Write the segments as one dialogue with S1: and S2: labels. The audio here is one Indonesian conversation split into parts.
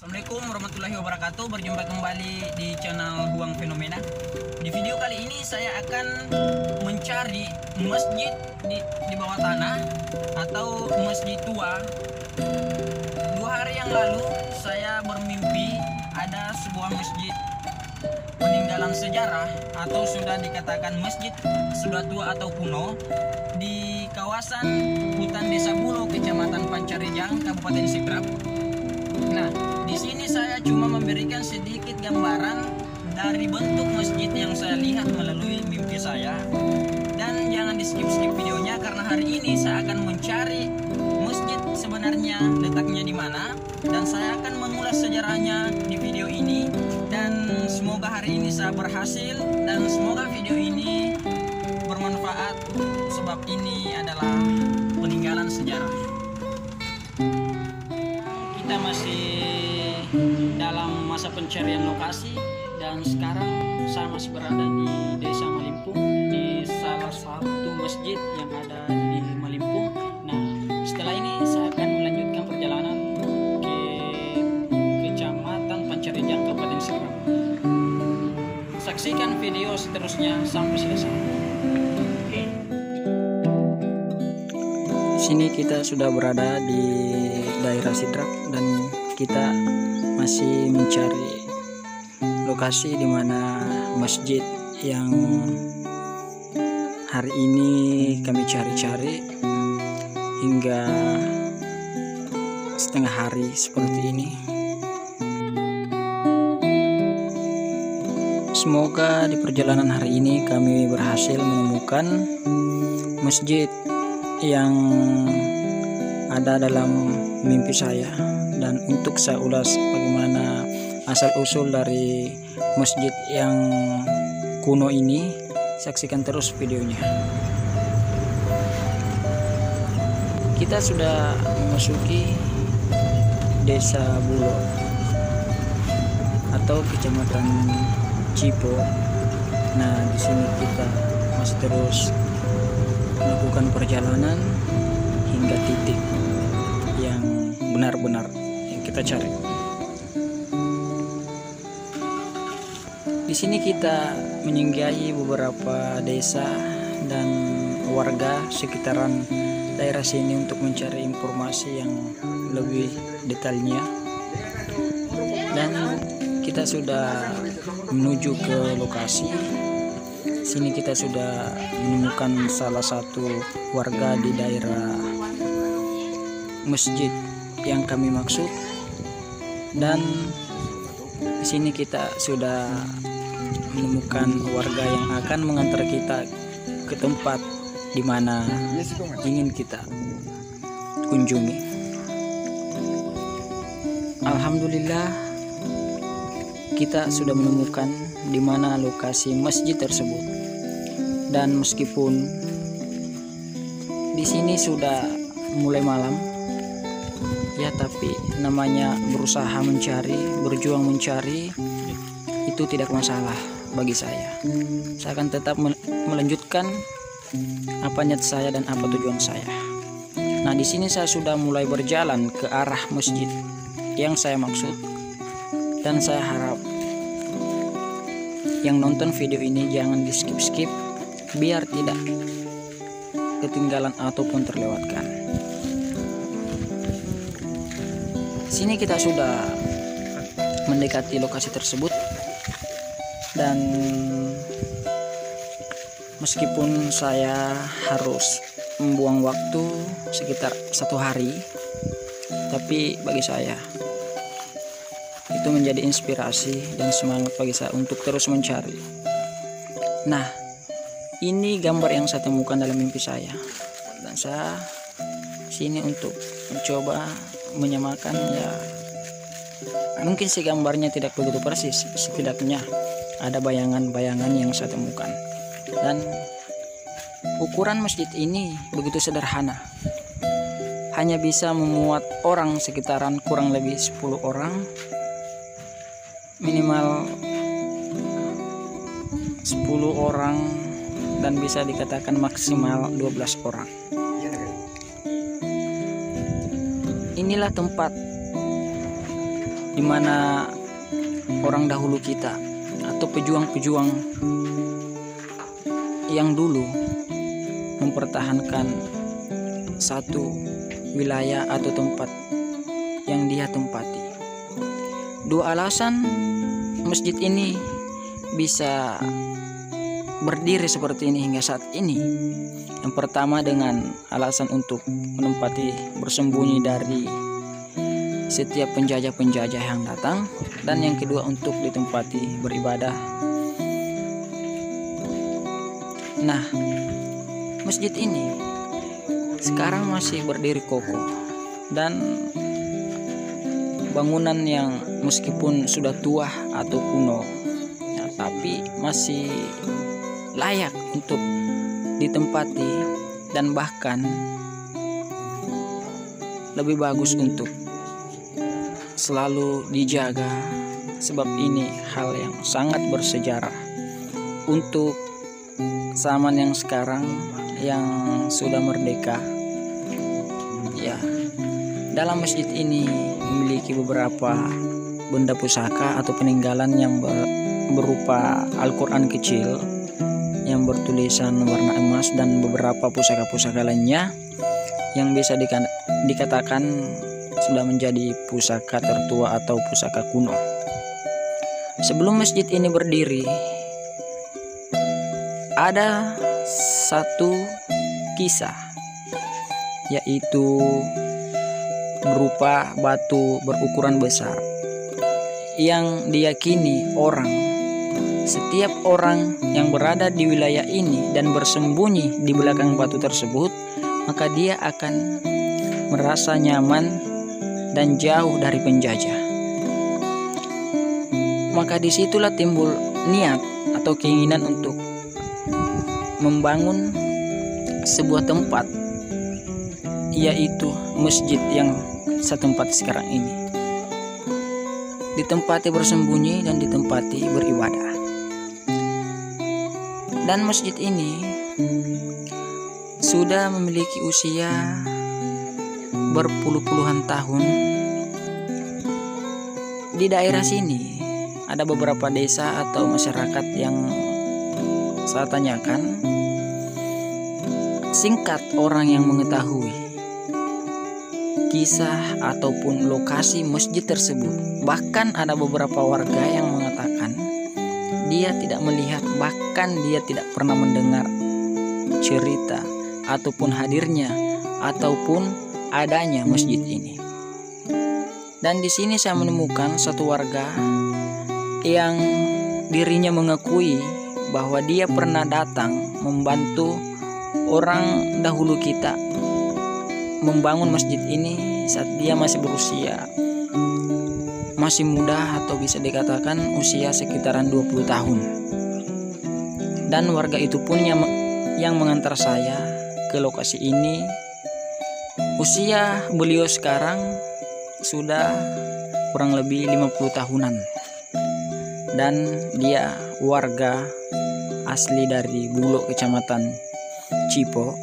S1: Assalamualaikum warahmatullahi wabarakatuh. Berjumpa kembali di channel Huang Fenomena. Di video kali ini saya akan mencari masjid di bawah tanah atau masjid tua. 2 hari yang lalu saya bermimpi ada sebuah masjid peninggalan sejarah atau sudah dikatakan masjid sudah tua atau kuno di kawasan hutan Desa Bulo, Kecamatan Pancarijang, Kabupaten Sidrap. Nah, di sini saya cuma memberikan sedikit gambaran dari bentuk masjid yang saya lihat melalui mimpi saya. Dan jangan di skip-skip videonya karena hari ini saya akan mencari masjid sebenarnya letaknya di mana dan saya akan mengulas sejarahnya di video ini. Dan semoga hari ini saya berhasil dan semoga video ini bermanfaat sebab ini adalah peninggalan sejarah. Kita masih dalam masa pencarian lokasi dan sekarang saya masih berada di Desa Malimpung, di salah satu masjid yang ada di Malimpung. Nah, setelah ini saya akan melanjutkan perjalanan ke Kecamatan Pancarijang, Kabupaten Sidrap. Saksikan video seterusnya sampai selesai. Di sini kita sudah berada di daerah Sidrap dan kita masih mencari lokasi di mana masjid yang hari ini kami cari-cari hingga setengah hari seperti ini. Semoga di perjalanan hari ini kami berhasil menemukan masjid yang ada dalam mimpi saya. Dan untuk saya ulas bagaimana asal-usul dari masjid yang kuno ini, saksikan terus videonya. Kita sudah memasuki Desa Bulo atau Kecamatan Cipo. Nah, di sini kita masih terus melakukan perjalanan hingga titik yang benar-benar yang kita cari. Di sini kita menyinggahi beberapa desa dan warga sekitaran daerah sini untuk mencari informasi yang lebih detailnya. Dan kita sudah menuju ke lokasi. Sini kita sudah menemukan salah satu warga di daerah masjid yang kami maksud, dan di sini kita sudah menemukan warga yang akan mengantar kita ke tempat di mana ingin kita kunjungi. Alhamdulillah kita sudah menemukan di mana lokasi masjid tersebut. Dan meskipun di sini sudah mulai malam, ya tapi namanya berusaha mencari, berjuang mencari itu tidak masalah bagi saya. Saya akan tetap melanjutkan apa niat saya dan apa tujuan saya. Nah, di sini saya sudah mulai berjalan ke arah masjid yang saya maksud, dan saya harap yang nonton video ini jangan di skip-skip biar tidak ketinggalan ataupun terlewatkan. Sini kita sudah mendekati lokasi tersebut, dan meskipun saya harus membuang waktu sekitar 1 hari, tapi bagi saya itu menjadi inspirasi dan semangat bagi saya untuk terus mencari. Nah, ini gambar yang saya temukan dalam mimpi saya, dan saya sini untuk mencoba menyamakan. Ya, mungkin sih gambarnya tidak begitu persis, setidaknya ada bayangan-bayangan yang saya temukan. Dan ukuran masjid ini begitu sederhana, hanya bisa memuat orang sekitaran kurang lebih 10 orang, minimal 10 orang, dan bisa dikatakan maksimal 12 orang. Inilah tempat di mana orang dahulu kita atau pejuang-pejuang yang dulu mempertahankan satu wilayah atau tempat yang dia tempati. Dua alasan masjid ini bisa berdiri seperti ini hingga saat ini. Yang pertama dengan alasan untuk menempati bersembunyi dari setiap penjajah-penjajah yang datang, dan yang kedua untuk ditempati beribadah. Nah, masjid ini sekarang masih berdiri kokoh dan bangunan yang meskipun sudah tua atau kuno, ya, tapi masih layak untuk ditempati dan bahkan lebih bagus untuk selalu dijaga, sebab ini hal yang sangat bersejarah untuk zaman yang sekarang yang sudah merdeka. Ya, dalam masjid ini memiliki beberapa benda pusaka atau peninggalan yang berupa Al-Quran kecil yang bertulisan warna emas dan beberapa pusaka-pusaka lainnya yang bisa dikatakan sudah menjadi pusaka tertua atau pusaka kuno. Sebelum masjid ini berdiri, ada satu kisah, yaitu berupa batu berukuran besar yang diyakini setiap orang yang berada di wilayah ini dan bersembunyi di belakang batu tersebut, maka dia akan merasa nyaman dan jauh dari penjajah. Maka disitulah timbul niat atau keinginan untuk membangun sebuah tempat, yaitu masjid yang setempat sekarang ini, ditempati bersembunyi dan ditempati beribadah. Dan masjid ini sudah memiliki usia berpuluh-puluhan tahun. Di daerah sini ada beberapa desa atau masyarakat yang saya tanyakan, singkat orang yang mengetahui kisah ataupun lokasi masjid tersebut. Bahkan ada beberapa warga yang mengatakan dia tidak melihat, bahkan dia tidak pernah mendengar cerita ataupun hadirnya ataupun adanya masjid ini. Dan di sini saya menemukan satu warga yang dirinya mengakui bahwa dia pernah datang membantu orang dahulu kita membangun masjid ini saat dia masih berusia masih muda atau bisa dikatakan usia sekitaran 20 tahun. Dan warga itu pun yang mengantar saya ke lokasi ini. Usia beliau sekarang sudah kurang lebih 50 tahunan. Dan dia warga asli dari Bulo, Kecamatan Cipo,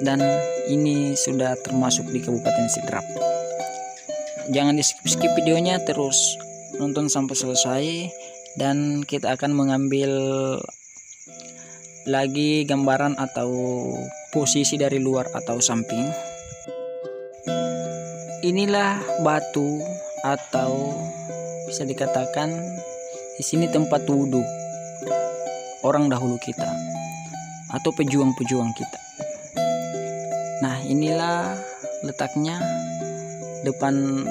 S1: dan ini sudah termasuk di Kabupaten Sidrap. Jangan di skip videonya, terus nonton sampai selesai, dan kita akan mengambil lagi gambaran atau posisi dari luar atau samping. Inilah batu atau bisa dikatakan di sini tempat wudhu orang dahulu kita atau pejuang-pejuang kita. Nah, inilah letaknya depan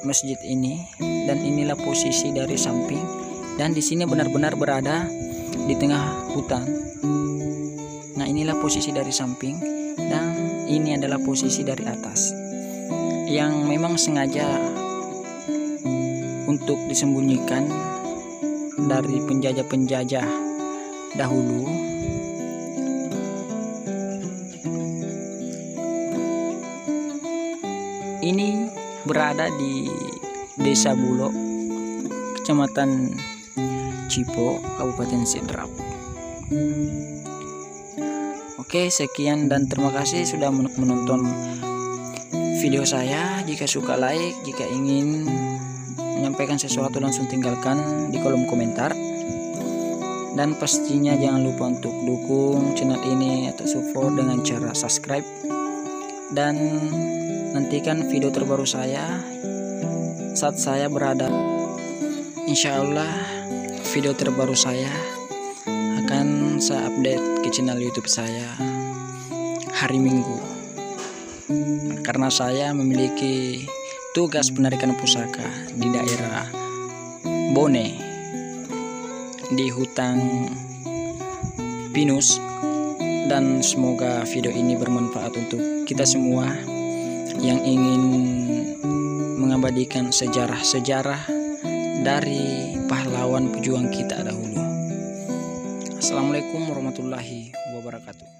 S1: masjid ini, dan inilah posisi dari samping, dan di sini benar-benar berada di tengah hutan. Nah, inilah posisi dari samping, dan ini adalah posisi dari atas yang memang sengaja untuk disembunyikan dari penjajah-penjajah dahulu. Ini berada di Desa Bulo, Kecamatan Cipo, Kabupaten Sidrap. Oke, sekian dan terima kasih sudah menonton video saya. Jika suka like, jika ingin
S2: menyampaikan sesuatu langsung tinggalkan di kolom komentar. Dan pastinya jangan lupa untuk dukung channel ini atau support dengan cara subscribe. Dan nantikan video terbaru saya saat saya berada. Insya Allah video terbaru saya akan saya update ke channel YouTube saya hari Minggu. Karena saya memiliki tugas penarikan pusaka di daerah Bone di hutan pinus, dan semoga video ini bermanfaat untuk kita semua yang ingin mengabadikan sejarah-sejarah dari pahlawan pejuang kita dahulu. Assalamualaikum warahmatullahi wabarakatuh.